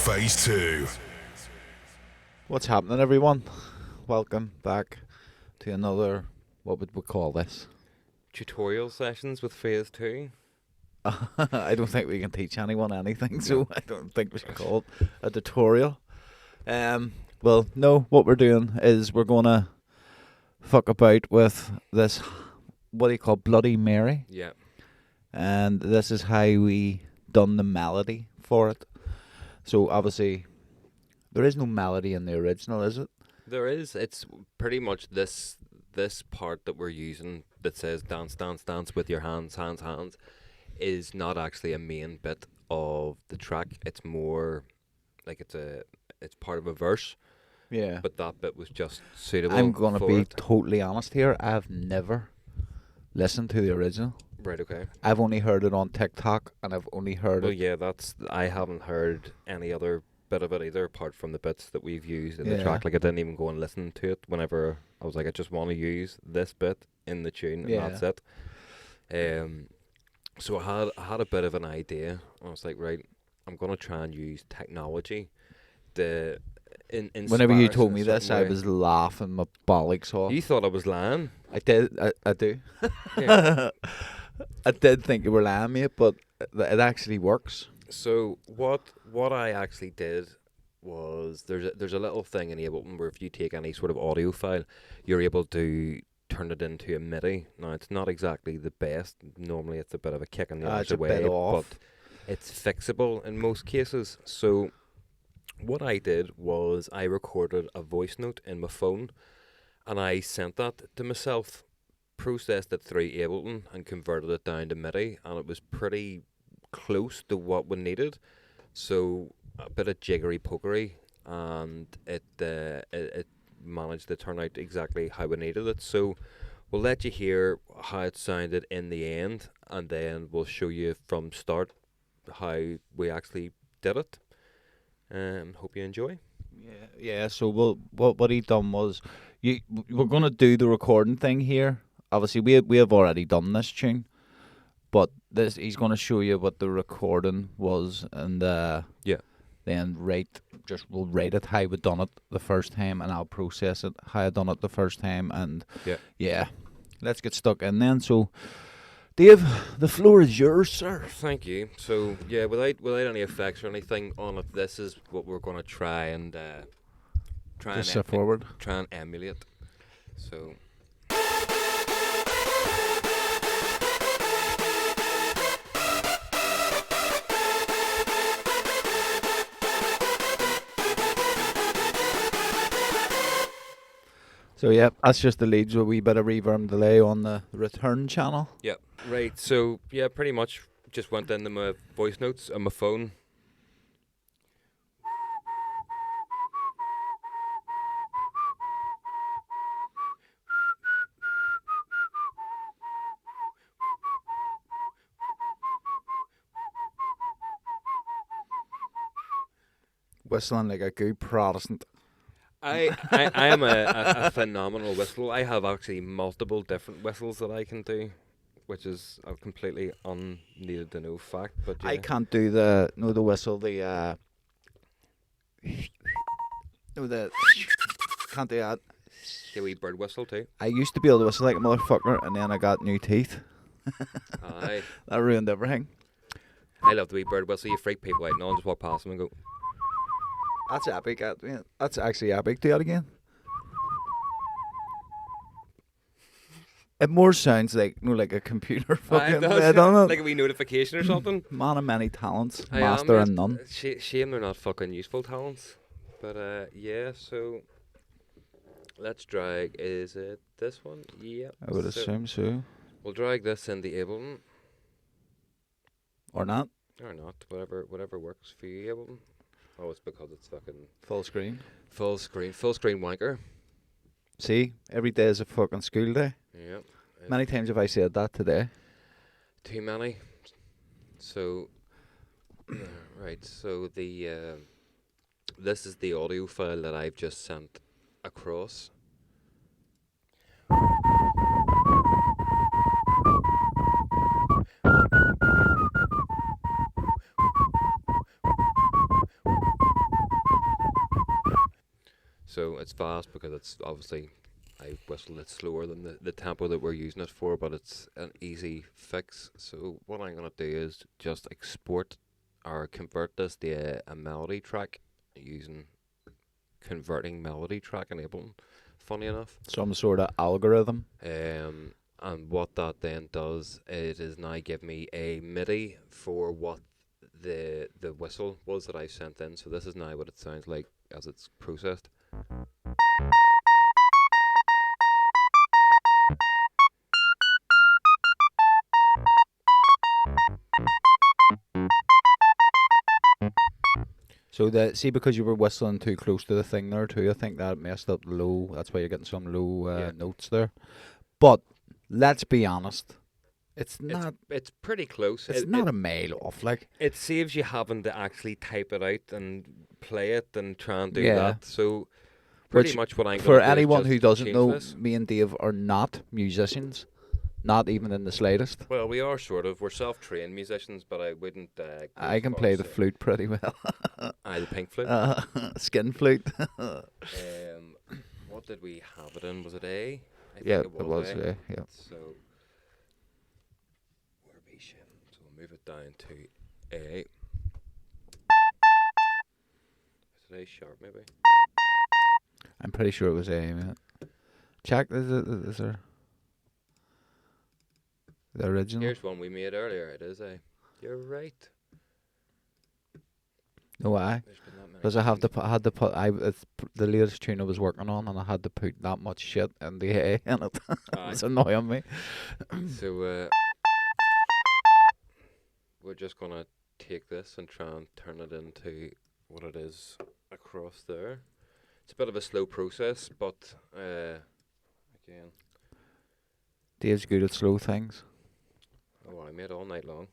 Faze2. What's happening, everyone? Welcome back to another, what would we call this? Tutorial sessions with Faze2. I don't think we can teach anyone anything, so I don't think we should call it a tutorial. Well, no, what we're doing is we're going to fuck about with this, what do you call, Bloody Mary? Yeah. And this is how we done the melody for it. So obviously, there is no melody in the original, is it? There is. It's pretty much this part that we're using that says dance, dance, dance with your hands, hands, hands, is not actually a main bit of the track. It's more like it's part of a verse. Yeah. But that bit was just suitable. I'm going to for be it. totally honest here. I've never listened to the original. Right, okay. I've only heard it on TikTok, and I've only heard Well, it. yeah, I haven't heard any other bit of it either, apart from the bits that we've used in the Yeah. track. Like, I didn't even go and listen to it whenever I was like, I just want to use this bit in the tune, and Yeah. that's it. So I had a bit of an idea. I was like, right, I'm gonna try and use technology. Whenever you told me this, I was laughing my bollocks off. You thought I was lying. I did. I do. Yeah. I did think you were lying, mate, but it actually works. So what I actually did was there's a little thing in Ableton where if you take any sort of audio file, you're able to turn it into a MIDI. Now, it's not exactly the best. Normally it's a bit of a kick in the It's arse a bit away, off. but it's fixable in most cases. So what I did was I recorded a voice note in my phone and I sent that to myself, processed it through Ableton and converted it down to MIDI, and it was pretty close to what we needed. So a bit of jiggery pokery, and it managed to turn out exactly how we needed it. So we'll let you hear how it sounded in the end, and then we'll show you from start how we actually did it. Hope you enjoy. Yeah. So what he done was, we're gonna do the recording thing here. Obviously, we have already done this tune, but he's gonna show you what the recording was, and then we'll rate it how we done it the first time, and I'll process it how I done it the first time, and let's get stuck in then. So, Dave, the floor is yours, sir. Thank you. So yeah, without any effects or anything on it, this is what we're gonna try and Just step forward. try and emulate. So. So yeah, that's just the leads with a wee bit of reverb delay on the return channel. Yeah, right. So yeah, pretty much just went into my voice notes on my phone. Whistling like a good Protestant. I am a phenomenal whistler. I have actually multiple different whistles that I can do, which is a completely unneeded to know fact. But yeah. I can't do the whistle, can't do that. The wee bird whistle too. I used to be able to whistle like a motherfucker, and then I got new teeth. Aye. That ruined everything. I love the wee bird whistle. You freak people out and all, just walk past them and go. That's epic. That's actually epic. Do that again. It more sounds like like a computer fucking head on it. Like a wee notification or something. Man of many talents, I master am, and none. Shame they're not fucking useful talents. But yeah, so let's drag. Is it this one? Yeah. I would assume so. We'll drag this in the Ableton. Or not. Or not. Whatever works for you, Ableton. Oh, it's because it's fucking Full screen. full screen wanker. See, every day is a fucking school day. Yeah. Many times have I said that today. Too many. So, right. So this is the audio file that I've just sent across. So it's fast because it's obviously I whistle it slower than the tempo that we're using it for, but it's an easy fix. So what I'm gonna do is just export or convert this to a melody track using converting melody track enabling. Funny enough. Some sort of algorithm. And what that then does, it is now give me a MIDI for what the whistle was that I sent in. So this is now what it sounds like as it's processed. So because you were whistling too close to the thing there too, I think that messed up the low. That's why you're getting some low Yeah. notes there. But let's be honest, it's It's not. it's pretty close. It's not a mile off. Like, It saves you having to actually type it out and play it and try and do Yeah. that. So pretty Which, much what I'm for gonna do anyone is who just doesn't change know, this. me and Dave are not musicians, not even in the slightest. Well, we are sort of. We're self-trained musicians, but I wouldn't. Go I as can far play as the say- flute pretty well. Aye, the pink flute. Skin flute. What did we have it in? Was it A? I Yeah, think it was. A. Yeah. So where B shift. So we'll move it down to A. Is it A sharp maybe? I'm pretty sure it was A. Mate. Check. Is there the original? Here's one we made earlier. It is A. You're right. No, why? There's been that many Because I times. had to put. It's the latest tune I was working on, and I had to put that much shit in the A in it. Aye. It's annoying me. So we're just gonna take this and try and turn it into what it is across there. It's a bit of a slow process, but again, Dave's good at slow things. oh, I made all night long.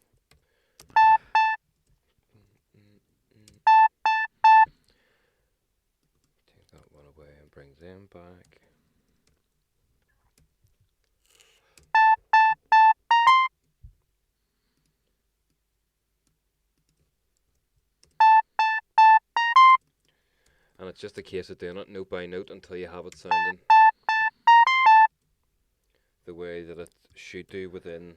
Take that one away and bring them back. And it's just a case of doing it note by note until you have it sounding the way that it should do within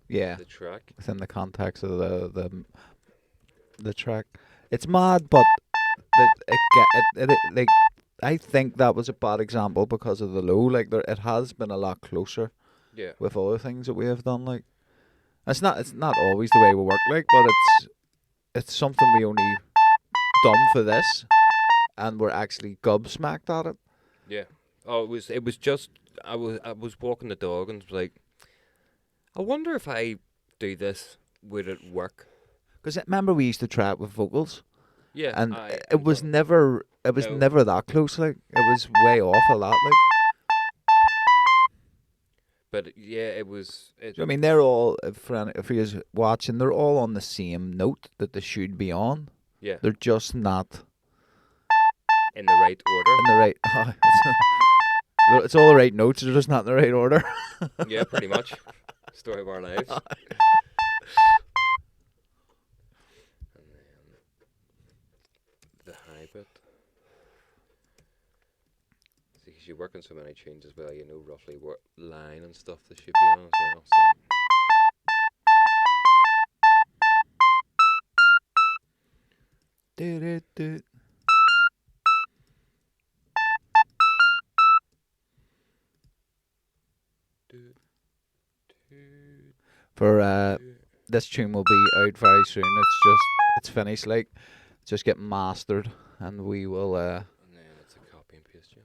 Yeah, the track. within the context of the track. It's mad, but like I think that was a bad example because of the low. Like it has been a lot closer Yeah. with other things that we have done. Like it's not always the way we work. Like, but it's something we only done for this, and we're actually gobsmacked at it. Yeah. Oh, it was just I was walking the dog and was like, I wonder if I do this, would it work? Because remember we used to try it with vocals, Yeah. and I it was never No. never that close. Like it was way off a lot. Like. But yeah, it was. I mean, they're all if you're watching, they're all on the same note that they should be on. Yeah. They're just not In the right order. in the right. It's all the right notes. They're just not in the right order. Yeah, pretty much. Story of our lives. And then the high bit. See, 'cause you work on so many tunes as well, you know roughly what line and stuff they should be on as well. So. Do. For this tune will be out very soon. It's finished. Like, just getting mastered, and we will And then it's a copy and paste job.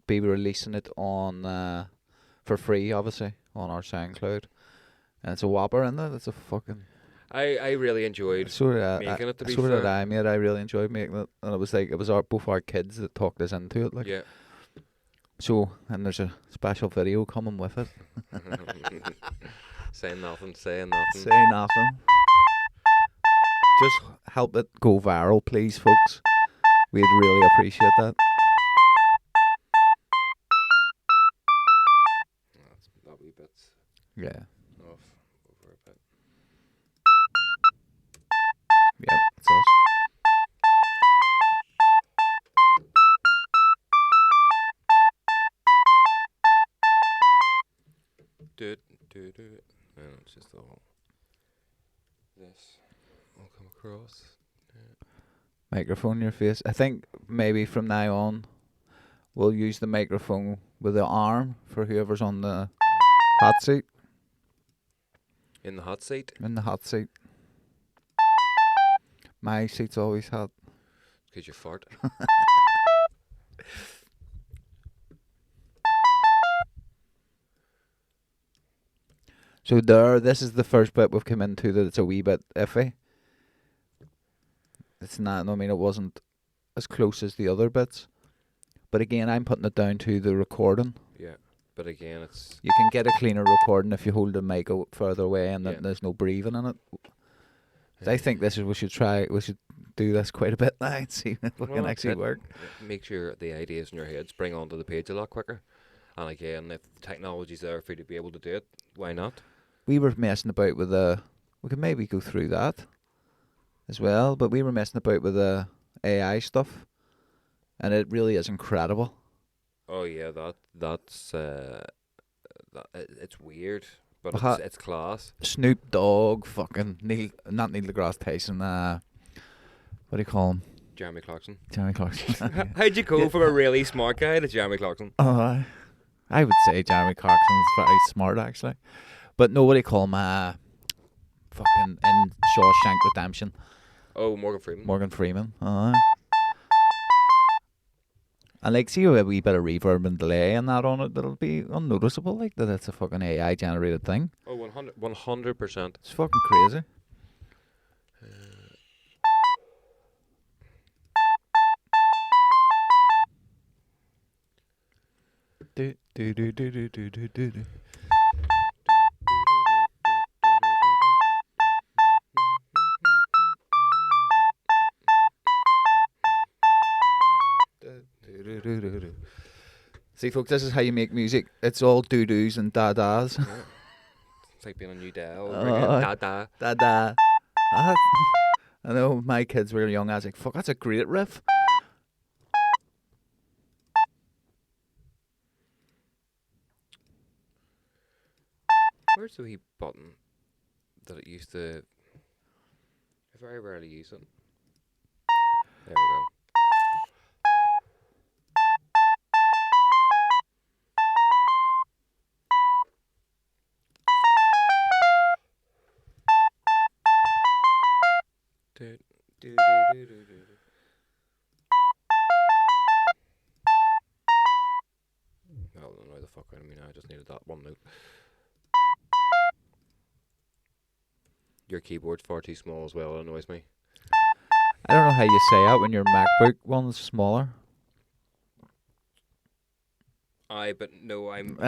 be releasing it on for free, obviously, on our SoundCloud. And it's a whopper, isn't it? It's a fucking. I really enjoyed making it, to be so did fair. I, mate. I really enjoyed making it, and it was both our kids that talked us into it. Like, Yeah. so, and there's a special video coming with it. Saying nothing, saying nothing. Say nothing. Just help it go viral, please, folks. We'd really appreciate that. That's that wee bit's Yeah, off over a bit. yeah, it's us. Cross. Microphone in your face. I think maybe from now on we'll use the microphone with the arm for whoever's on the hot seat. In the hot seat. In the hot seat. My seat's always hot. Because you fart. So there, this is the first bit we've come into that it's a wee bit iffy. It's not, I mean, it wasn't as close as the other bits. But again, I'm putting it down to the recording. Yeah. But again, it's... You can get a cleaner recording if you hold the mic further away and Yeah. there's no breathing in it. I think this is, we should do this quite a bit now and see if it can actually work. Make sure the ideas in your head spring onto the page a lot quicker. And again, if the technology's there for you to be able to do it, why not? We were messing about with we could maybe go through that as well, but we were messing about with the AI stuff, and it really is incredible. Oh yeah, that's it's weird, but it's class. Snoop Dogg, fucking not Neil deGrasse Tyson. What do you call him? Jeremy Clarkson. Jeremy Clarkson. How'd you go from a really smart guy to Jeremy Clarkson? I would say Jeremy Clarkson's very smart actually, but no, what do you call him? Fucking in Shawshank Redemption. Oh, Morgan Freeman. Morgan Freeman. And like, see a wee bit of reverb and delay and that on it, that'll be unnoticeable, like that it's a fucking AI generated thing. Oh, 100%. It's fucking crazy. Do do do do do do do do. See, folks, this is how you make music. It's all doo-doos and da-das. Yeah. It's like being a new Dell. Da-da. Da-da. I know my kids were young. I was like, fuck, that's a great riff. Where's the wee button that it used to... I very rarely use it. There we go. Oh, no, the fuck out of me now. I just needed that one note. Your keyboard's far too small as well. It annoys me. I don't know how you say that when your MacBook one's smaller. But no, I'm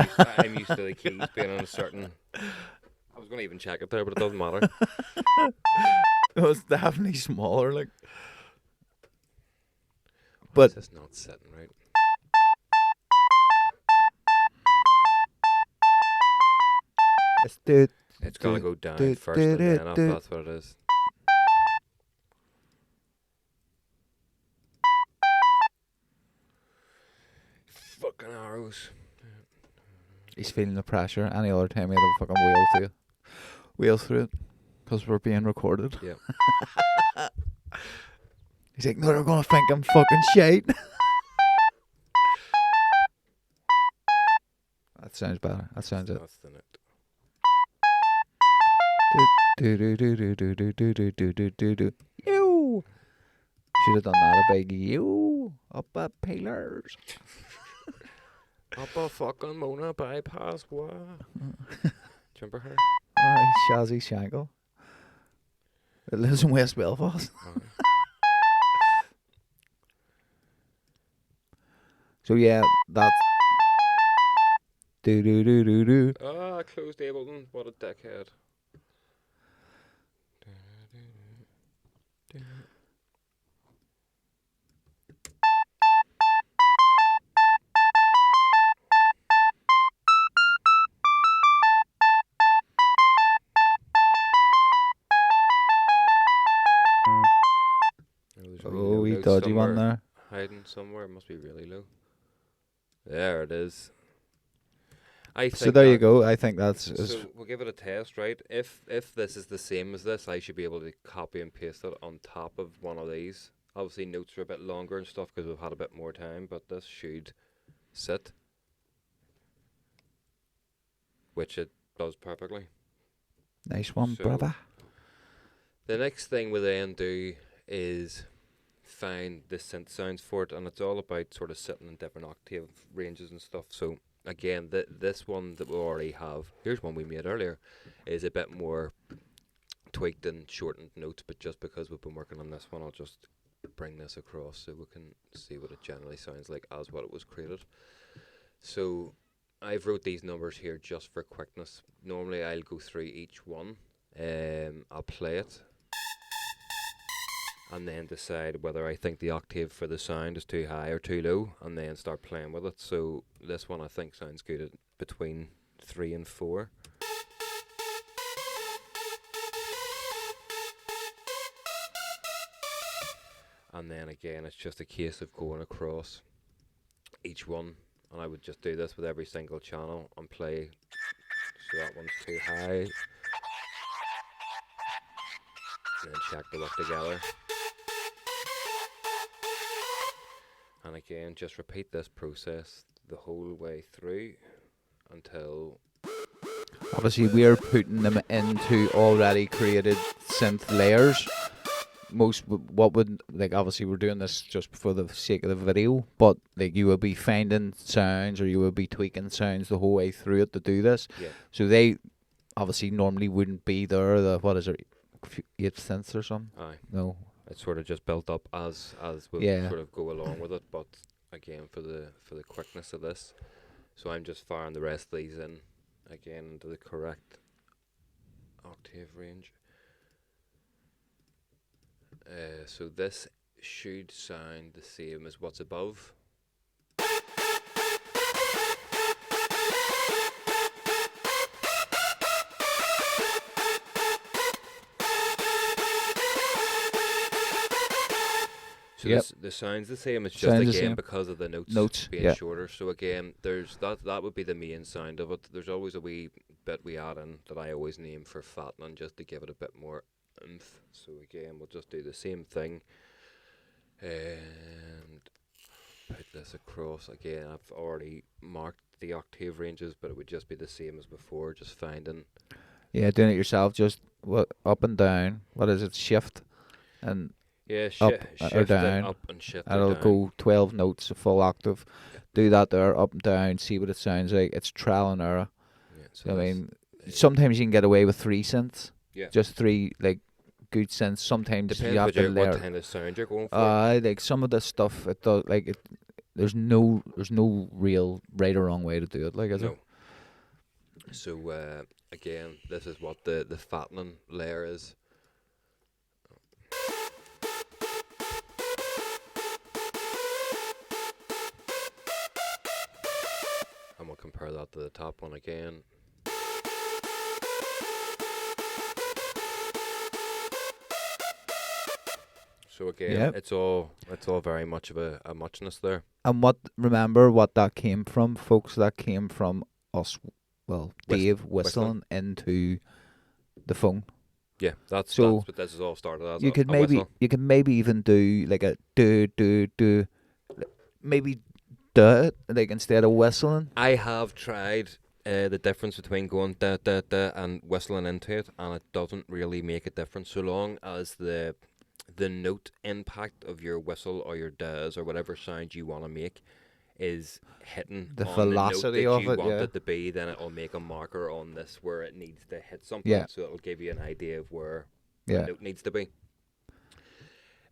used to the keys being on a certain... I was going to even check it there, but it doesn't matter. It was definitely smaller, like. Why is this not sitting right? It's got to go down first and then up. That's what it is. Fucking arrows. He's feeling the pressure. Any other time he'd have fucking wheel through it, because we're being recorded. Yeah. He's like, no, they're gonna think I'm fucking shite. That sounds better. That sounds it. That's the note. Do do do do do do do do do do do do. You should have done that a big you up at pillars. Up a fucking Mona bypass, what? Remember her? Aye, Shazzy Shangle. It lives in West Belfast. So yeah, that's do do do do do. Ah, closed Ableton. What a dickhead. Oh, we dodgy one there. Hiding somewhere. It must be really low. There it is. I So think there you that. go. I think that's So we'll give it a test, right? If this is the same as this, I should be able to copy and paste it on top of one of these. Obviously, notes are a bit longer and stuff because we've had a bit more time, but this should sit, which it does perfectly. nice one, So brother. the next thing we then do is find the synth sounds for it, and it's all about sort of sitting in different octave ranges and stuff. So again, this one that we already have, here's one we made earlier, is a bit more tweaked and shortened notes, but just because we've been working on this one, I'll just bring this across so we can see what it generally sounds like as what it was created. So I've wrote these numbers here just for quickness. Normally I'll go through each one, I'll play it, and then decide whether I think the octave for the sound is too high or too low, and then start playing with it. So this one I think sounds good at between 3 and 4. And then again, it's just a case of going across each one, and I would just do this with every single channel and play. So that one's too high, and then check the work together. And again, just repeat this process the whole way through until. Obviously, we're putting them into already created synth layers. What would, like, obviously we're doing this just for the sake of the video, but like you will be finding sounds or you will be tweaking sounds the whole way through it to do this. Yeah. So they obviously normally wouldn't be there. The what is it, 8 synths or something? Aye. No. It's sort of just built up as we sort of go along with it, but again for the quickness of this, so I'm just firing the rest of these in again into the correct octave range. So this should sound the same as what's above. So the sound's the same. It's just again because of the notes being shorter. So again, there's that would be the main sound of it. There's always a wee bit we add in that I always name for fattening, just to give it a bit more oomph. So again, we'll just do the same thing and put this across. Again, I've already marked the octave ranges, but it would just be the same as before. Just finding. Yeah, doing it yourself. Just up and down. What is it? Shift and. Yeah, up shift or down. up and shift and it'll down. go 12 notes, a full octave. Yeah. Do that there, up and down, see what it sounds like. It's trial and error. Yeah, so I mean, sometimes you can get away with 3 synths. Yeah. Just 3 like good synths. Sometimes depends you have to layer. what kind of sound you're going for. Like some of the stuff, it does like it. There's no real right or wrong way to do it. Like is No. it? So again, this is what the fattening layer is. And we'll compare that to the top one again. So again, it's all very much of a muchness there. And remember what that came from, folks? That came from us. Well, Dave whistling into the phone. Yeah, that's what this is all started as. You could maybe even do like a do, maybe do it like instead of whistling. I have tried the difference between going da da da and whistling into it, and it doesn't really make a difference so long as the note impact of your whistle or your does or whatever sound you want to make is hitting the on velocity the note that of you it, want it to be. Then it'll make a marker on this where it needs to hit something. Yeah. So it'll give you an idea of where the note needs to be.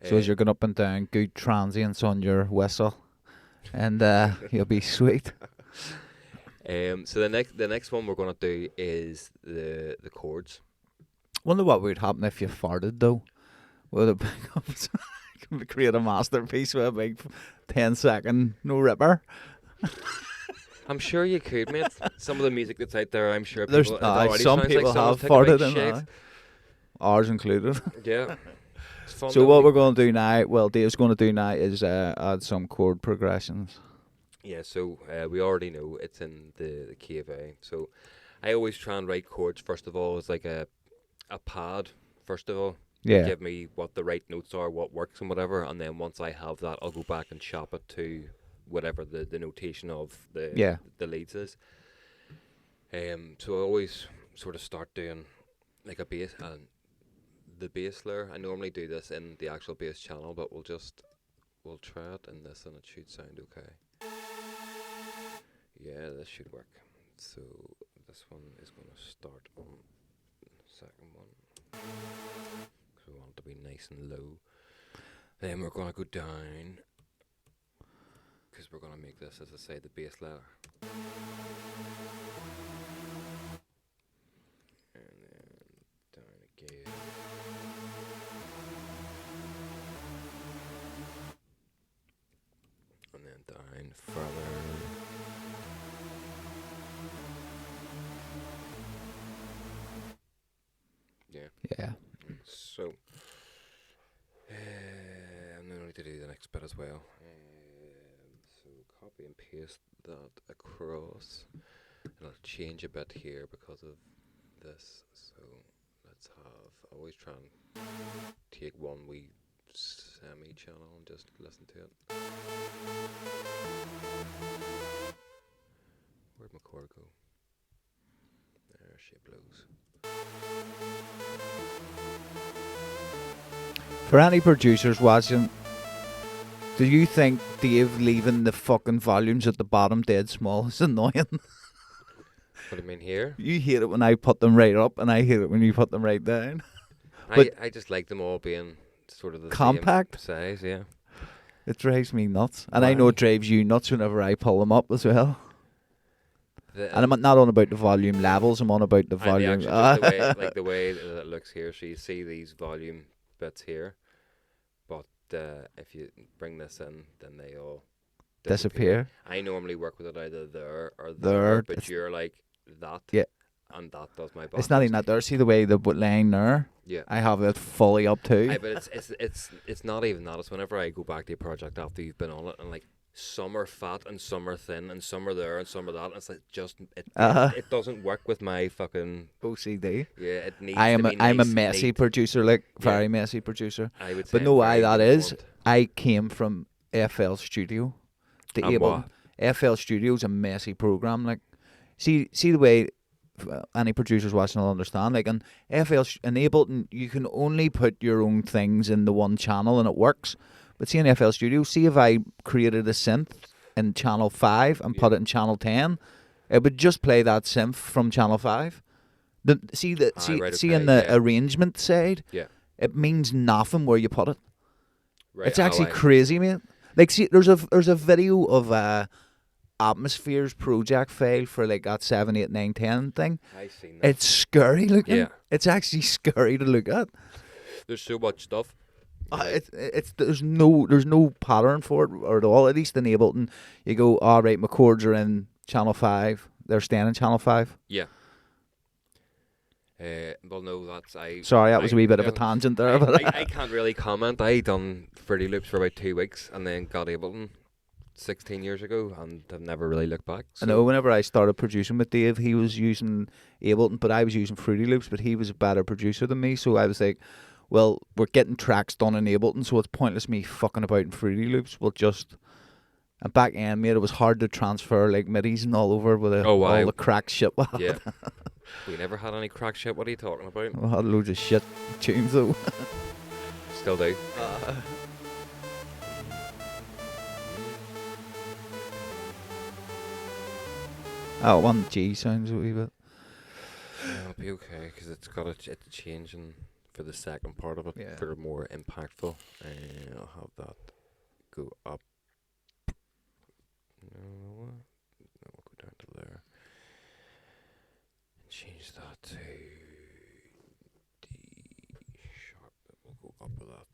So as you're going up and down, good transients on your whistle, and you'll be sweet. So the next one we're gonna do is the chords. Wonder what would happen if you farted though. Would it can we create a masterpiece with a big 10-second no ripper? I'm sure you could, mate. Some of the music that's out there, I'm sure There's some people have farted in that. Ours included. Yeah. It's fun. So what we're going to do now, well, Dave's going to do now is add some chord progressions. Yeah, so we already know it's in the key of A. So I always try and write chords first of all as like a pad first of all to Yeah, give me what the right notes are, what works and whatever, and then once I have that, I'll go back and chop it to whatever the notation of yeah, the leads is. So I always sort of start doing like a bass and the bass layer. I normally do this in the actual bass channel, but we'll try it in this and it should sound okay. Yeah, this should work. So this one is going to start on the second one. Because we want it to be nice and low. Then we're going to go down. Because we're going to make this, as I say, the bass layer. And then down again. And then down further. Yeah. yeah. So, and then I need to do the next bit as well. So copy and paste that across. And I'll change a bit here because of this. So let's have. I always try and take one wee semi channel and just listen to it. Where'd my chord go? There she blows. For any producers watching, do you think Dave leaving the fucking volumes at the bottom dead small is annoying? What do you mean here? You hate it when I put them right up, and I hate it when you put them right down. But I just like them all being sort of the compact, same size, yeah. it drives me nuts, and I know it drives you nuts whenever I pull them up as well. And I'm not on about the volume levels. I'm on about the and the volume. actual, just the way, like the way that it looks here. So you see these volume bits here, but if you bring this in, then they all disappear. I normally work with it either there or There, but you're like that, yeah. and that does my best. It's not even that there. See the way the line there? Yeah. I have it fully up too. But it's not even that. It's whenever I go back to a project after you've been on it, and like some are fat and some are thin and some are there and some are that. And it's like just it doesn't work with my fucking OCD. Yeah, it needs. I'm to a, be I'm a nice, messy neat. producer, like very Yeah. messy producer. I would say. But know why that is? uniformed. I came from FL Studio. The And Ableton. FL Studio is a messy program. Like, see the way any producers watching will understand. Like, in Ableton, you can only put your own things in the one channel and it works. But see in FL Studio, see if I created a synth in channel 5 and put it in channel 10, it would just play that synth from channel 5. See in the arrangement side, Yeah. it means nothing where you put it. Right. It's actually crazy, mate. Like, see, there's a video of Atmospheres project file for like that 7, 8, 9, 10 thing. I've seen that. It's scary looking. Yeah. It's actually scary to look at. There's so much stuff. It's there's no pattern for it or at all. At least in Ableton, you go, all right, my chords are in channel 5. They're staying in channel 5. Yeah. Well, no, that's Sorry, that was a wee bit of a tangent there, but I can't really comment. I done Fruity Loops for about 2 weeks and then got Ableton 16 years ago and have never really looked back. So. I know whenever I started producing with Dave, he was using Ableton, but I was using Fruity Loops, but he was a better producer than me, so I was like, well, we're getting tracks done in Ableton, so it's pointless me fucking about in Fruity Loops. We'll just... And back end, mate, it was hard to transfer like midis and all over with all the crack shit. Yeah. We never had any crack shit. What are you talking about? We had loads of shit tunes though. Still do. Oh, one G sounds a wee bit. It'll be okay because it's got it's changing for the second part of it for more impactful. I'll have that go up. No, we'll go down to there. Change that to D sharp. We'll go up with that.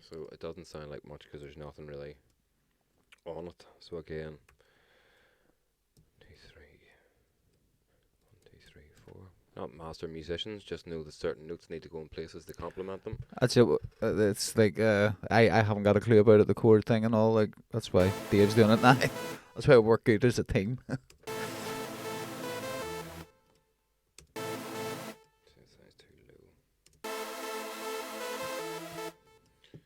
So it doesn't sound like much because there's nothing really on it. So again, not master musicians, just know that certain notes need to go in places to complement them. That's it. It's like I haven't got a clue about it, the chord thing and all. Like that's why Dave's doing it now. That's why we work good as a team. Sounds too low. So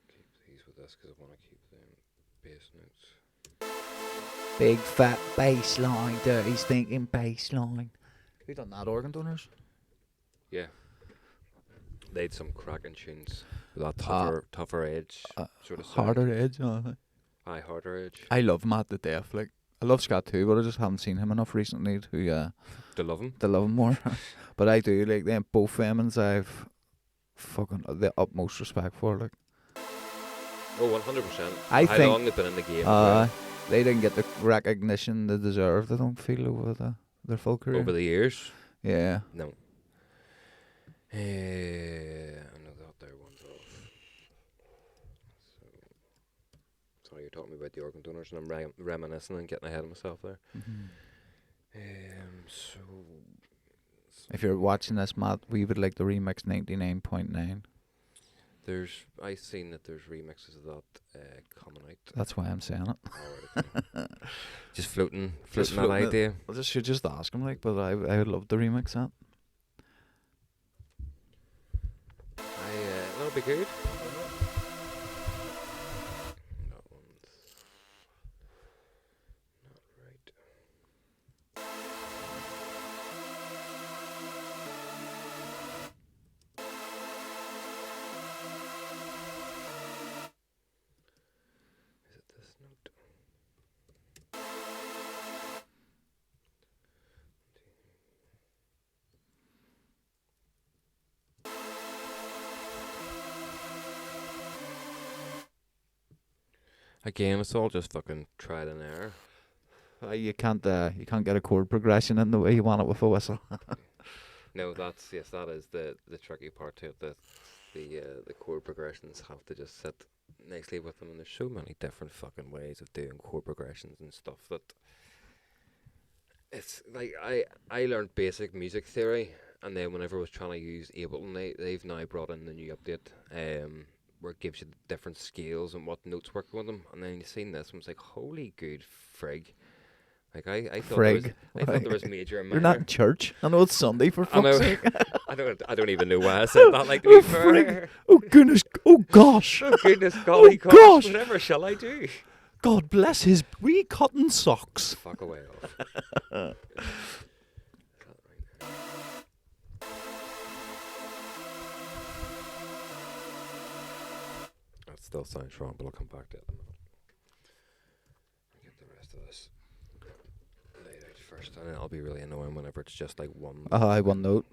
keep these with this because I want to keep them bass notes. Big fat bass line, dirty stinking bass line. Who done that, organ donors? Yeah. They had some cracking tunes with that tougher edge sort of sound. Harder edge. Aye, harder edge. I love Matt to death. Like I love Scott too, but I just haven't seen him enough recently to To love him. to love him more. But I do like them both femins. I've fucking the utmost respect for. Like Oh, 100%. I How think long they've been in the game as well. they didn't get the recognition they deserved. I don't feel over their full career. Over the years. Yeah. No. I know that there one's off. So you're talking about the organ donors, and I'm reminiscing and getting ahead of myself there. So If you're watching this, Matt, we would like the remix 99.9. I seen that there's remixes of that coming out. That's why I'm saying it. Alright, okay. Just floating that floating it. idea. I should just ask him, like, but I would love to remix that. That'll be good. That one's not right. Is it this note? Again, it's all just fucking trial and error. You can't get a chord progression in the way you want it with a whistle. No, that is the tricky part to it. The chord progressions have to just sit nicely with them, and there's so many different fucking ways of doing chord progressions and stuff that it's like I learned basic music theory, and then whenever I was trying to use Ableton, they've now brought in the new update, where it gives you the different scales and what notes work with them, and then you seen this and was like, holy good frig. Like I thought there was major and minor. You're not in church. I know it's Sunday, for fuck's sake. I don't even know why I said that. Like, to be fair. Oh goodness! Oh gosh! Oh goodness, golly gosh! Gosh. Whatever shall I do? God bless his wee cotton socks. Fuck away off. That still sounds wrong, but I'll come back to it in a minute. Get the rest of this laid out first, and it'll be really annoying whenever it's just like one. One note.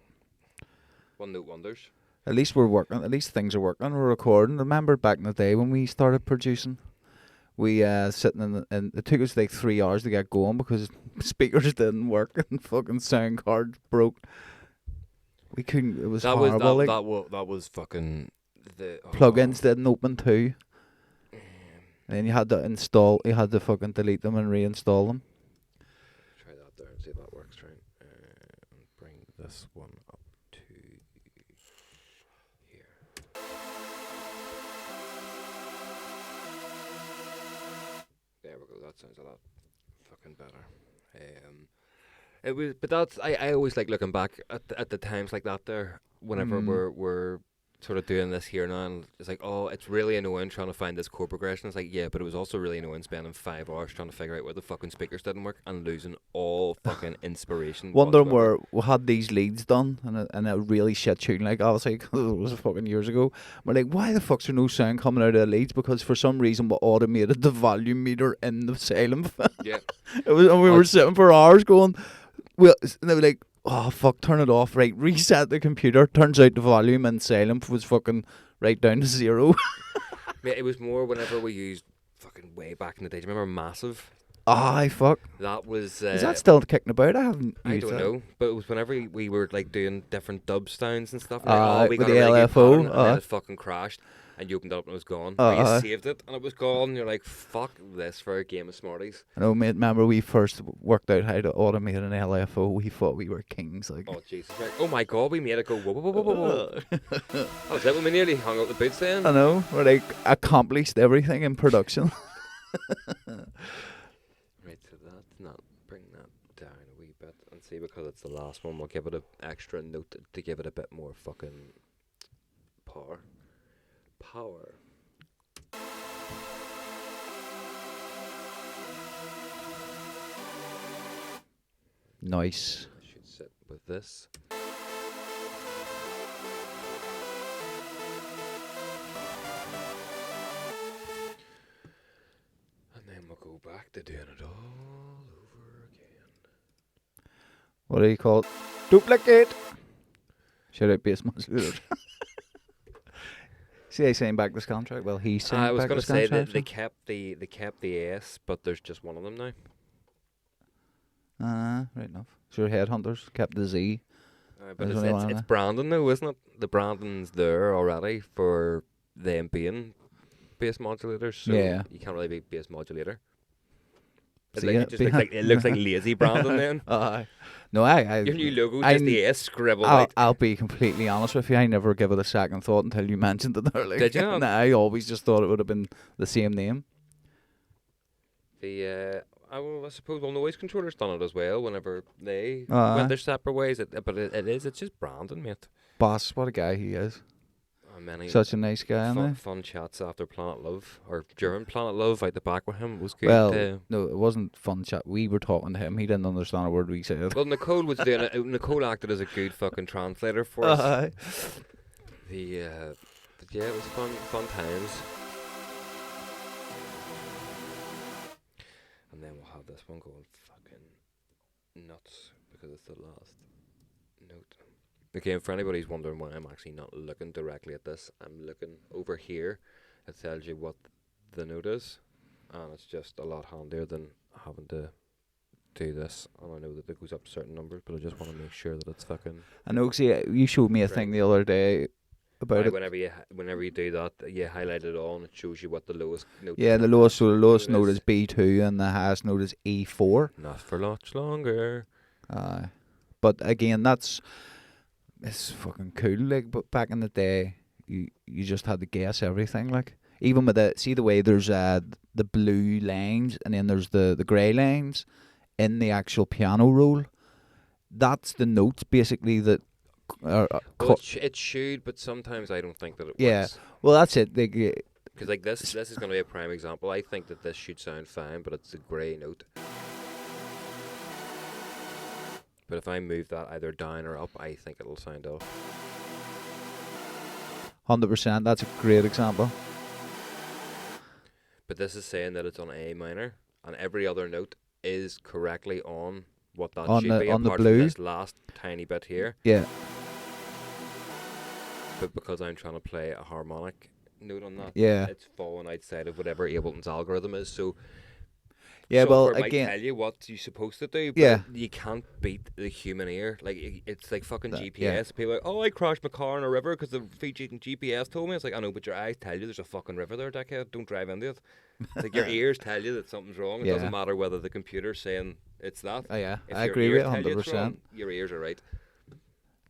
One note wonders. At least we're working. At least things are working. We're recording. Remember back in the day when we started producing, we sitting and it took us like 3 hours to get going because speakers didn't work and fucking sound cards broke. We couldn't. It was horrible. That was fucking the plugins didn't open too. And then you had to install. You had to fucking delete them and reinstall them. Try that there and see if that works. Right. And bring this one up to here. There we go. That sounds a lot fucking better. It was, but that's I always like looking back at the times like that there. Whenever we're sort of doing this here now, and it's like, oh, it's really annoying trying to find this chord progression. It's like, yeah, but it was also really annoying spending 5 hours trying to figure out where the fucking speakers didn't work and losing all fucking inspiration. Wondering where we had these leads done and a really shit tune, like obviously because it was fucking years ago. We're like, why the fuck's there no sound coming out of the leads? Because for some reason we automated the volume meter in the Salem. Yeah. It was, and we were sitting for hours going, well, and they were like, oh fuck, turn it off, right, reset the computer. Turns out the volume in Salem was fucking right down to 0. Yeah, it was more whenever we used fucking way back in the day. Do you remember Massive? Aye, fuck. That was... is that still kicking about? I haven't I used don't that. know, but it was whenever we were like doing different dub sounds and stuff. And we with got the a really good LFO, pattern, and then it fucking crashed. and you opened it up and it was gone. Or you Uh, saved it and it was gone. And you're like, fuck this for a game of Smarties. I know, mate. Remember we first worked out how to automate an LFO. We thought we were kings, like. Oh, Jesus. Right. Oh, my God. We made it go whoa, whoa, whoa, whoa, whoa. That was it. When we nearly hung up the boots then. I know. We're like accomplished everything in production. Right, so that's not. Bring that down a wee bit. And see, because it's the last one, we'll give it an extra note to give it a bit more fucking power. Power. Nice. I should sit with this. And then we'll go back to doing it all over again. What do you call it? Duplicate. Shout out bass modulators. See, they saying back this contract. Well, he's saying I was back going this to say that contract. they kept the S, but there's just one of them now. Right enough. Sure, Headhunters kept the Z. But There's only one it's of branding though, isn't it? The branding's there already for them being bass modulators, so Yeah. you can't really be bass modulator. It, See like, it? it just looks like lazy branding then. No, I Your new logo, I just the S scribbled I'll, out. I'll be completely honest with you. I never give it a second thought until you mentioned it there. Like, Did you not? Nah, I always just thought it would have been the same name. The I suppose noise controllers done it as well. Whenever they Aye. went their separate ways, it's just branding, mate. Boss, what a guy he is. Many Such a nice guy, isn't he? fun chats after Planet Love or during Planet Love out the back with him was good. Well, no, it wasn't fun chat. We were talking to him. He didn't understand a word we said. Well, Nicole was doing it. Nicole acted as a good fucking translator for us. Aye. Yeah, it was fun times. And then we'll have this one going fucking nuts because it's the last note. Again, for anybody who's wondering why I'm actually not looking directly at this, I'm looking over here. It tells you what the note is, and it's just a lot handier than having to do this. And I know that it goes up certain numbers, but I just want to make sure that it's fucking. I know, see, you showed me a thing the other day about it. Whenever you do that, you highlight it all, and it shows you what the lowest note. Yeah, the lowest note is B2 and the highest note is E4. Not for much longer. But again, it's fucking cool. Like, but back in the day, you just had to guess everything. Like, even with the way there's the blue lines and then there's the grey lines in the actual piano roll. That's the notes basically that. Well, it should, but sometimes I don't think that it works. Well, that's it. Because like this is going to be a prime example. I think that this should sound fine, but it's a grey note. But if I move that either down or up, I think it'll sound off. 100%. That's a great example. But this is saying that it's on A minor, and every other note is correctly on what that should be, on the apart blue. from this last tiny bit here. Yeah. But because I'm trying to play a harmonic note on that, Yeah. it's falling outside of whatever Ableton's algorithm is. So Yeah, well, software again, might tell you what you're supposed to do, but Yeah. you can't beat the human ear. Like it's like fucking That- GPS. People are like, oh, I crashed my car in a river because the featuring GPS told me. It's like, I know, but your eyes tell you there's a fucking river there, dickhead. Don't drive into it. It's like your ears tell you that something's wrong. It Yeah. doesn't matter whether the computer's saying it's that. Oh, yeah, If I your agree with ears you tell you it's 100%. wrong, your ears are right.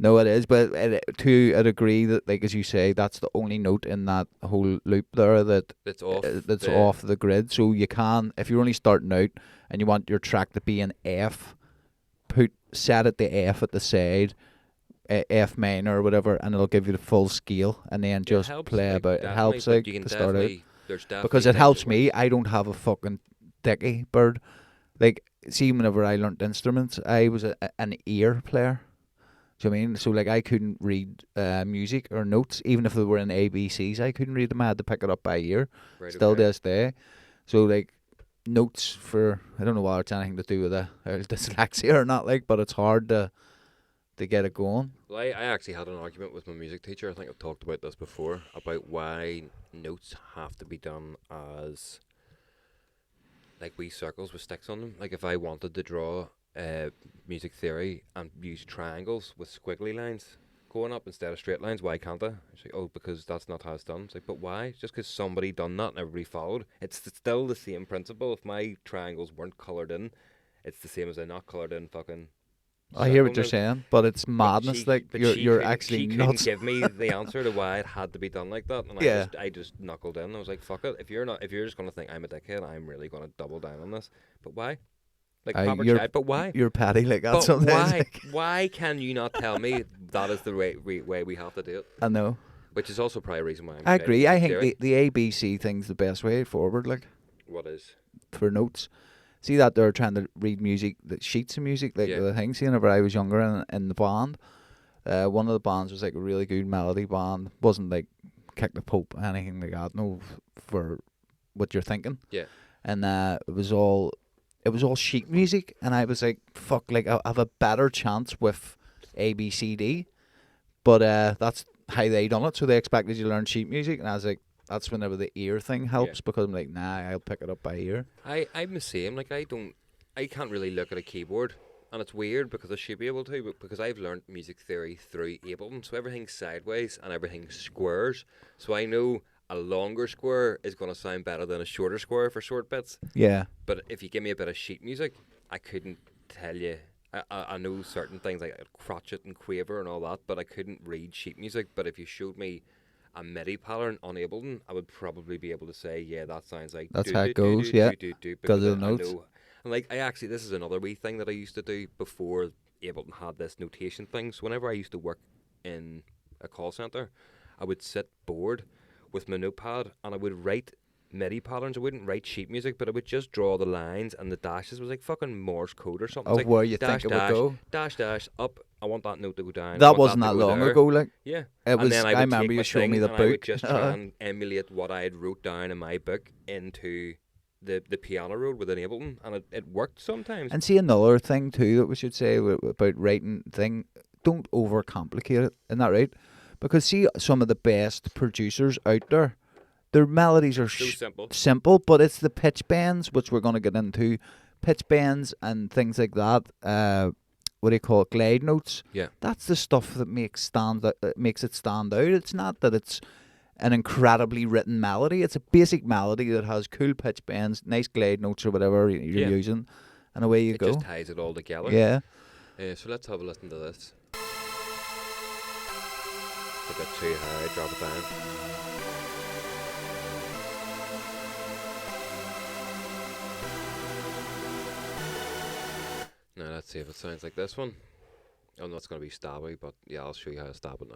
No, it is, but to a degree that, like as you say, that's the only note in that whole loop there that It's off. that's off the grid. So you can, if you're only starting out and you want your track to be an F, set it the F at the side, F minor or whatever, and it'll give you the full scale, and then just helps, play like, about. It definitely, helps but like you can to start out definitely- there's because definitely it helps things me. that I don't have a fucking dicky bird. Like, see, whenever I learnt instruments, I was an ear player. Do you know what I mean? So, like, I couldn't read music or notes, even if they were in ABCs. I couldn't read them. I had to pick it up by ear. work. Right, Still okay. to this day. So, like, notes for, I don't know what it's anything to do with dyslexia or not, like, but it's hard to get it going. Well, I actually had an argument with my music teacher. I think I've talked about this before, about why notes have to be done as like wee circles with sticks on them. Like if I wanted to draw music theory and use triangles with squiggly lines, going up instead of straight lines. Why can't I? It's like, oh, because that's not how it's done. It's like, but why? Just because somebody done that and everybody followed. It's still the same principle. If my triangles weren't coloured in, it's the same as they're not coloured in fucking. I hear what you're circle. saying, but it's madness. Like you're actually she nuts. couldn't give me the answer to why it had to be done like that, and Yeah. I just knuckled in. I was like, fuck it. If you're just gonna think I'm a dickhead, I'm really gonna double down on this. But why? Like proper You're chat. But why? you're petty like that But sometimes. why? Like, Why can you not tell me that is the way we have to do it? I know. Which is also probably a reason why I'm. I agree. I think clearing. the ABC thing's the best way forward. Like What is? for notes. See that they're trying to read music, the sheets of music, like Yeah. the thing. See, whenever I was younger in the band, one of the bands was like a really good melody band. Wasn't like Kick the Pope, anything like that. No, for what you're thinking. Yeah. And it was all sheet music, and I was like, fuck, like I have a better chance with ABCD, but that's how they done it. So they expected you to learn sheet music, and I was like, that's whenever the ear thing helps, because I'm like, nah, I'll pick it up by ear. I'm the same. Like I can't really look at a keyboard, and it's weird because I should be able to, but because I've learned music theory through Ableton, so everything's sideways and everything's squares. So I know a longer square is going to sound better than a shorter square for short bits. Yeah. But if you give me a bit of sheet music, I couldn't tell you. I know certain things like crotchet and quaver and all that, but I couldn't read sheet music. But if you showed me a MIDI pattern on Ableton, I would probably be able to say, yeah, that sounds like That's how it goes, yeah, because of the notes. And like, this is another wee thing that I used to do before Ableton had this notation thing. So whenever I used to work in a call center, I would sit bored with my notepad and I would write MIDI patterns. I wouldn't write sheet music, but I would just draw the lines and the dashes. It was like fucking Morse code or something. Of Like where you dash, think it would dash, go. dash, dash, up. I want that note to go down. I That want wasn't to that go long there. ago. Like Yeah. it And was. then I would remember take you my showing me thing the and I would book. just try and emulate what I had wrote down in my book into the piano roll within Ableton, and it worked sometimes. And see another thing too that we should say about writing thing. Don't overcomplicate it. Isn't that right? Because see some of the best producers out there, their melodies are So simple. simple, but it's the pitch bends, which we're going to get into, pitch bends and things like that. What do you call it? Glide notes. Yeah. That's the stuff that makes it stand out. It's not that it's an incredibly written melody. It's a basic melody that has cool pitch bends, nice glide notes or whatever you're using, and away you It go. just ties it all together. Yeah. So let's have a listen to this. It's a bit too high. Drop it down. Now let's see if it sounds like this one. Oh, no, it's going to be stabby, but yeah, I'll show you how to stab it now.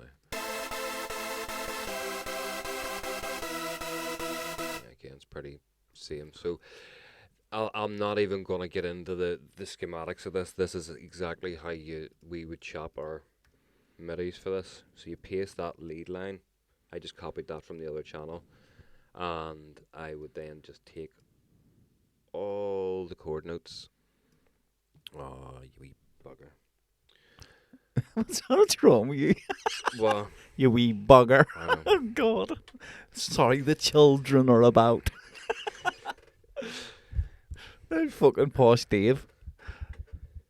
Yeah, again, it's pretty same. So I'm not even going to get into the schematics of this. This is exactly how we would chop our midis for this. So you paste that lead line. I just copied that from the other channel. And I would then just take all the chord notes. Oh, you wee bugger. What's wrong with you? Well, You wee bugger. I know. Oh, God. Sorry, the children are about. That fucking posh Dave.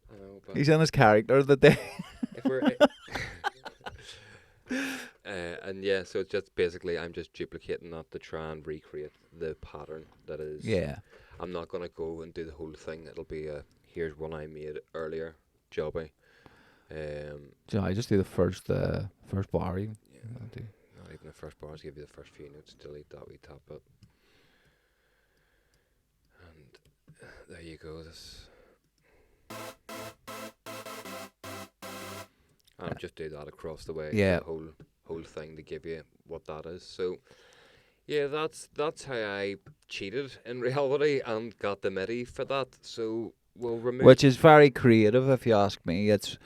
I know, but He's in his character the day. if we're and yeah, so it's just basically I'm just duplicating that to try and recreate the pattern that is. Yeah. I'm not gonna go and do the whole thing. It'll be here's one I made earlier, jobby. Do you know, I just do the first bar. Even. Yeah, not even the first bars. Give you the first few notes. Delete that we tap it, and there you go. This. And just do that across the way. Yeah. The whole thing to give you what that is. So yeah, that's how I cheated in reality and got the MIDI for that. So we'll remove. Which is very creative, if you ask me. It's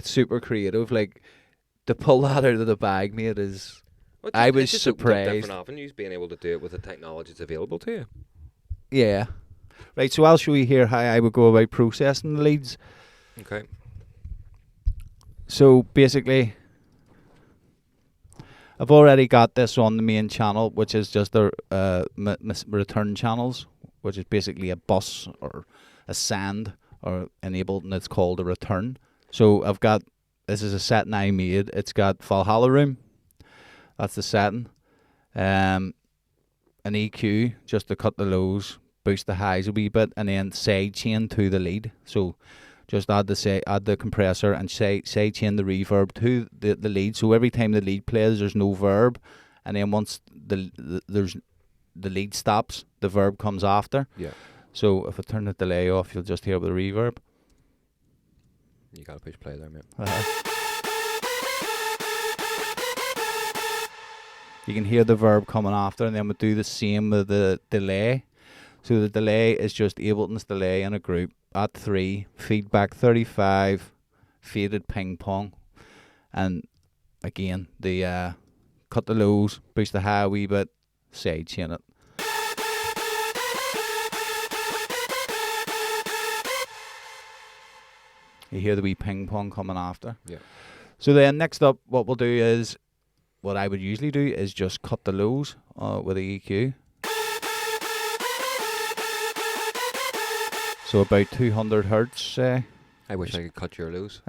super creative. Like to pull that out of the bag, mate, is. Well, I was it's just opened up surprised. different avenues, being able to do it with the technology that's available to you. Yeah. Right. So I'll show you here how I would go about processing the leads. Okay. So basically, I've already got this on the main channel, which is just the return channels, which is basically a bus or a send or enabled, and it's called a return. So I've got this is a setting I made. It's got Valhalla Room. That's the setting. An EQ just to cut the lows, boost the highs a wee bit, and then side chain to the lead. So just add the compressor and side chain the reverb to the lead. So every time the lead plays, there's no verb, and then once the lead stops, the verb comes after. Yeah. So if I turn the delay off, you'll just hear the reverb. You gotta push play there, mate. You can hear the verb coming after, and then we do the same with the delay. So the delay is just Ableton's delay in a group at 3, feedback 35, faded ping pong, and again the cut the lows, boost the high a wee bit, side chain it. You hear the wee ping pong coming after. Yeah. So then next up, what we'll do is, what I would usually do is just cut the lows with the EQ. So about 200 hertz. I wish I could cut your lows.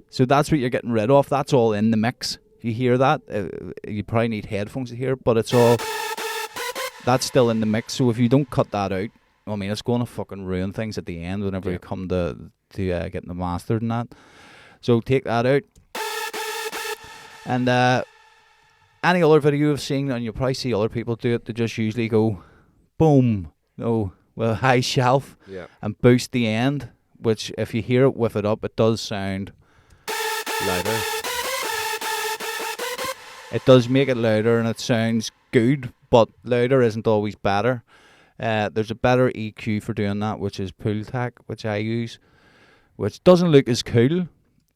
So that's what you're getting rid of. That's all in the mix. You hear that? You probably need headphones to hear it, but it's all, that's still in the mix. So if you don't cut that out, I mean, it's going to fucking ruin things at the end whenever you come to getting the mastered and that. So take that out. And any other video you've seen, and you'll probably see other people do it, they just usually go, boom, with a high shelf, and boost the end, which if you hear it with it up, it does sound louder. It does make it louder, and it sounds good, but louder isn't always better. There's a better EQ for doing that, which is Pool Tech, which I use, which doesn't look as cool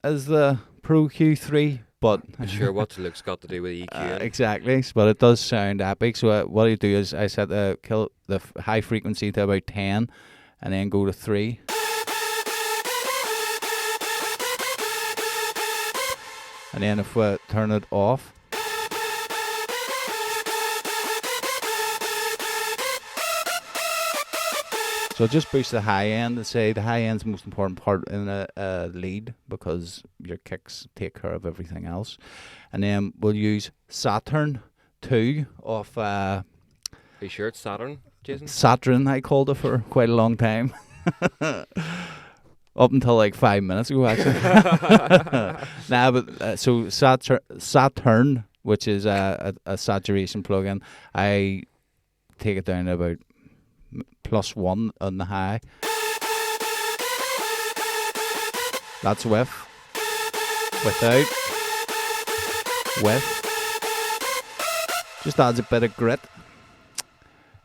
as the Pro Q3, but sure, what's looks got to do with EQ? Exactly, but it does sound epic. So what I do is I set the high frequency to about 10, and then go to 3. And then if we turn it off, so just boost the high end, and say the high end's the most important part in a lead, because your kicks take care of everything else. And then we'll use Saturn 2 of... Are you sure it's Saturn, Jason? Saturn, I called it for quite a long time. Up until like 5 minutes ago, actually. So Saturn, which is a saturation plugin, I take it down to about +1 on the high. That's with, without, with. Just adds a bit of grit.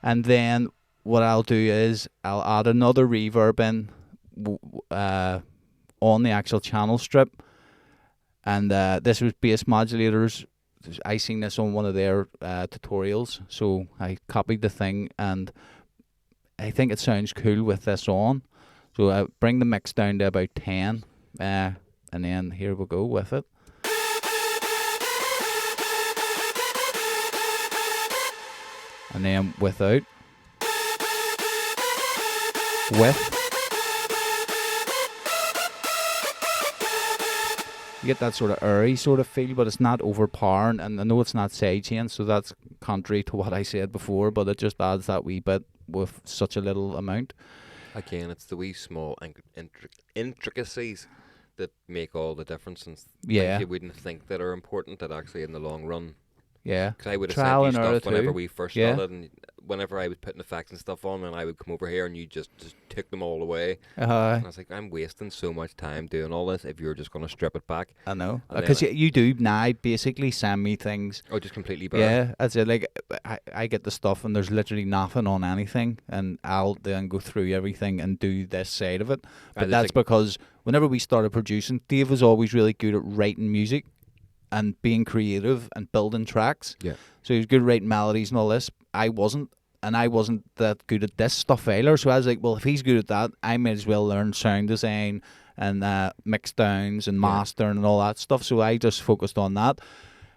And then what I'll do is I'll add another reverb in on the actual channel strip. And this was bass modulators. I seen this on one of their tutorials, so I copied the thing, and I think it sounds cool with this on. So I bring the mix down to about 10, and then here we go with it. And then without, with. You get that sort of airy sort of feel, but it's not overpowering, and I know it's not sidechain, so that's contrary to what I said before, but it just adds that wee bit with such a little amount. Again, it's the wee small intricacies that make all the difference, and things you wouldn't think that are important that actually in the long run. Yeah. Because I would have Trial sent you and stuff whenever error we first Yeah. started, and whenever I was putting effects and stuff on, and I would come over here and you just took them all away. And I was like, I'm wasting so much time doing all this if you're just going to strip it back. I know. And Because then you do now basically send me things. Oh, just completely bare. Yeah, that's it. Like, I get the stuff and there's literally nothing on anything, and I'll then go through everything and do this side of it. But that's because whenever we started producing, Dave was always really good at writing music and being creative and building tracks. Yeah. So he was good at writing melodies and all this. I wasn't. And I wasn't that good at this stuff either. So I was like, well, if he's good at that, I may as well learn sound design and mix downs and mastering and all that stuff. So I just focused on that.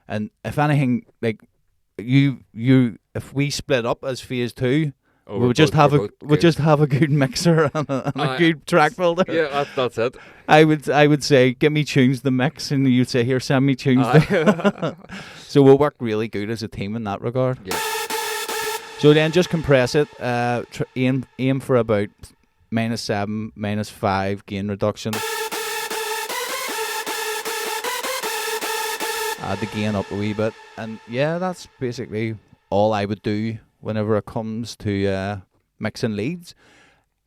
And if anything, like if we split up as Faze2, Oh, We'll just have we're both we'll good. just have a good mixer and a good track builder. Yeah, that's it. I would say, give me tunes the mix, and you'd say, here, send me tunes. So we'll work really good as a team in that regard. Yeah. So then just compress it. Aim for about -7, -5 gain reduction. Add the gain up a wee bit, and yeah, that's basically all I would do whenever it comes to mixing leads.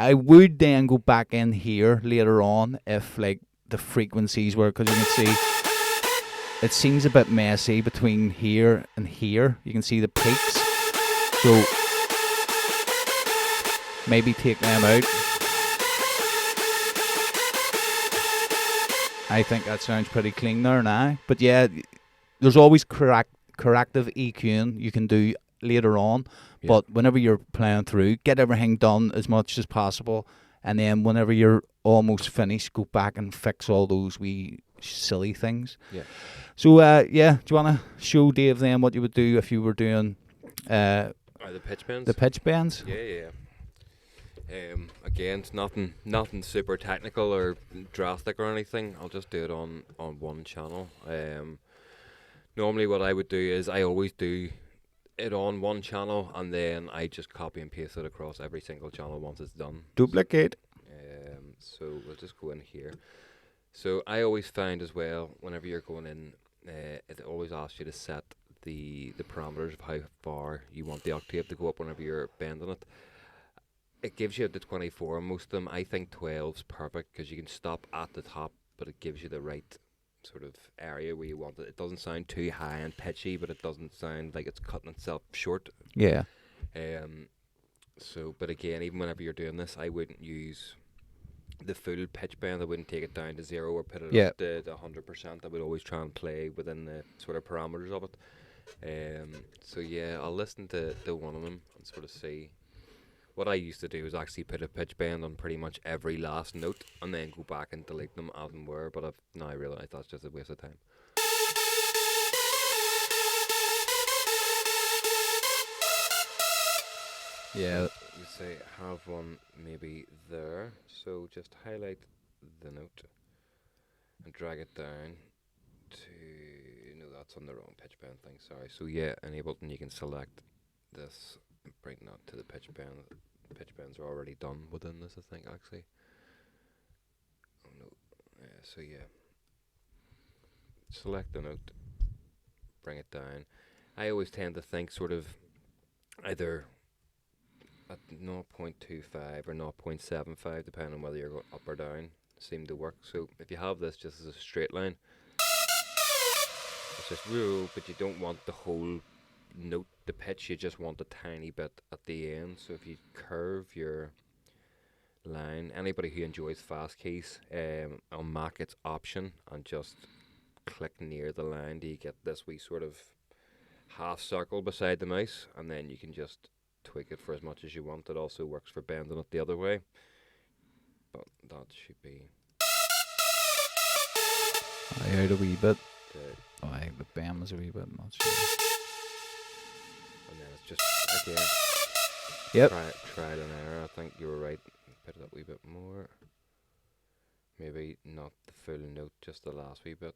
I would then go back in here later on if like the frequencies were, because you can see it seems a bit messy between here and here. You can see the peaks, so maybe take them out. I think that sounds pretty clean there now. But yeah, there's always corrective EQing you can do later on. Yeah. But whenever you're playing through, get everything done as much as possible. And then whenever you're almost finished, go back and fix all those wee silly things. Yeah. So, yeah, do you want to show Dave then what you would do if you were doing The pitch bends. the pitch bends? Yeah. Again, it's nothing super technical or drastic or anything. I'll just do it on one channel. Normally what I would do is I always do it on one channel, and then I just copy and paste it across every single channel once it's done. Duplicate. So we'll just go in here. So I always find as well, whenever you're going in, it always asks you to set the parameters of how far you want the octave to go up whenever you're bending it. It gives you up to 24. Most of them, I think 12's perfect, because you can stop at the top, but it gives you the right sort of area where you want it. It doesn't sound too high and pitchy, but it doesn't sound like it's cutting itself short. Yeah. So, but again, even whenever you're doing this, I wouldn't use the full pitch bend. I wouldn't take it down to 0 or put it Yeah. up to 100%. I would always try and play within the sort of parameters of it. So yeah, I'll listen to one of them and sort of see. What I used to do is actually put a pitch bend on pretty much every last note and then go back and delete them as and were, but I've now realised that's just a waste of time. Yeah. You say have one maybe there, so just highlight the note and drag it down to, no, that's on the wrong pitch bend thing, sorry. So yeah, enabled, and you can select this and bring that to the pitch bend. Pitch bends are already done within this, I think, actually. Oh no. So yeah, select the note, bring it down. I always tend to think sort of either at 0.25 or 0.75, depending on whether you're going up or down, seem to work. So if you have this just as a straight line, it's just woo, but you don't want the whole note, the pitch, you just want a tiny bit at the end. So if you curve your line, anybody who enjoys fast keys, on Mac it's option, and just click near the line, do you get this wee sort of half circle beside the mouse, and then you can just tweak it for as much as you want. It also works for bending it the other way, but that should be I heard a wee bit. the, The bend was a wee bit not sure. and then it's just again Yep. trial and error. I think you were right, put it up a wee bit more, maybe not the full note, just the last wee bit.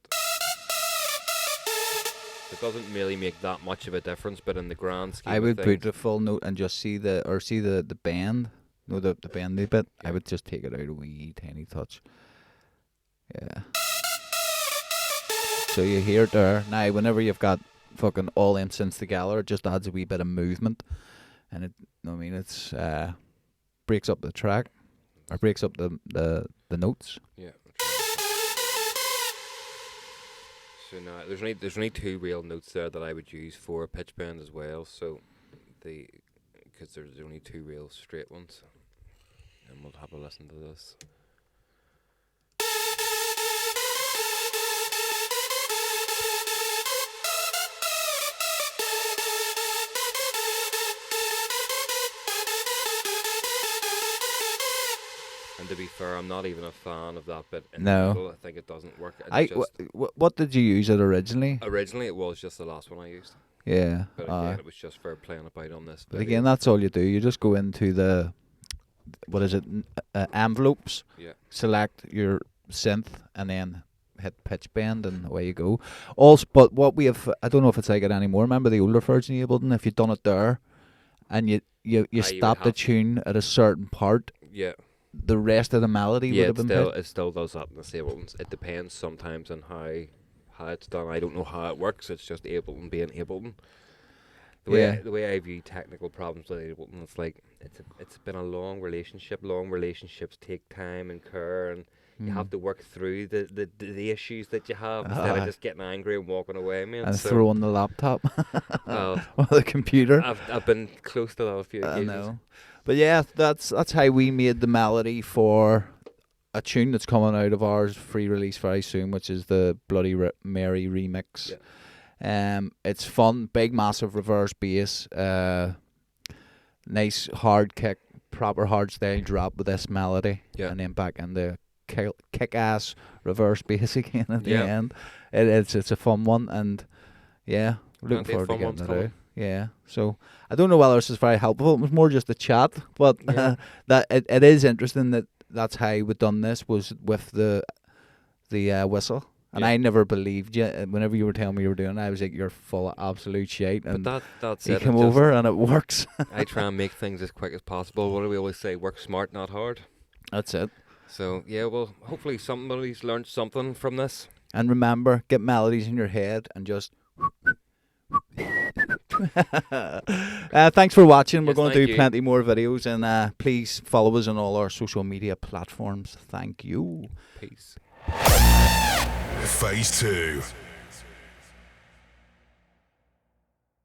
It doesn't really make that much of a difference, but in the grand scheme I would of put things, the full note and just see the bend. No, the bendy bit. Yeah. I would just take it out a wee tiny touch. Yeah. So you hear it there. Now, whenever you've got fucking all them synths together, it just adds a wee bit of movement, and it's breaks up the track, or breaks up the notes. yeah. So now there's only two real notes there that I would use for a pitch bend as well. So because there's only two real straight ones, and we'll have a listen to this. And to be fair, I'm not even a fan of that bit in No. the middle. I think it doesn't work. It's I just what did you use it originally? originally it was just the last one I used. Yeah. But again, it was just for playing about on this But video. again, that's all you do. You just go into the, what is it, envelopes, Yeah. select your synth, and then hit pitch bend, and away you go. Also, but what we have, I don't know if it's like it anymore. Remember the older version of Ableton? If you'd done it there, and you You would stop the have- tune at a certain part, Yeah. the rest of the melody Yeah, would have been pitched. it still does that in the Abletons. It depends sometimes on how it's done. I don't know how it works. It's just Ableton being Ableton. The way I view technical problems with Ableton, it's like it's been a long relationship. Long relationships take time and care, and you have to work through the issues that you have instead of just getting angry and walking away, man. And So, throwing the laptop well, or the computer. I've been close to that a few I occasions. know. But yeah, that's how we made the melody for a tune that's coming out of ours free release very soon, which is the Bloody Mary remix. Yeah. It's fun, big massive reverse bass, nice hard kick, proper hardstyle drop with this melody, Yeah. and then back in the kick ass reverse bass again at the Yeah. end. It's a fun one, and yeah, looking Plenty of forward to fun getting ones it coming. out. Yeah, so I don't know whether this is very helpful. It was more just a chat, but Yeah. that it is interesting that that's how we done this, was with the whistle. And Yeah. I never believed you. Whenever you were telling me you were doing it, I was like, you're full of absolute shit. But And that's you it. come over and it works. I try and make things as quick as possible. What do we always say? Work smart, not hard. That's it. So yeah, well, hopefully somebody's learned something from this. And remember, get melodies in your head and just... thanks for watching. We're Yes, going to thank do you. plenty more videos, and please follow us on all our social media platforms. Thank you. Peace. Phase 2.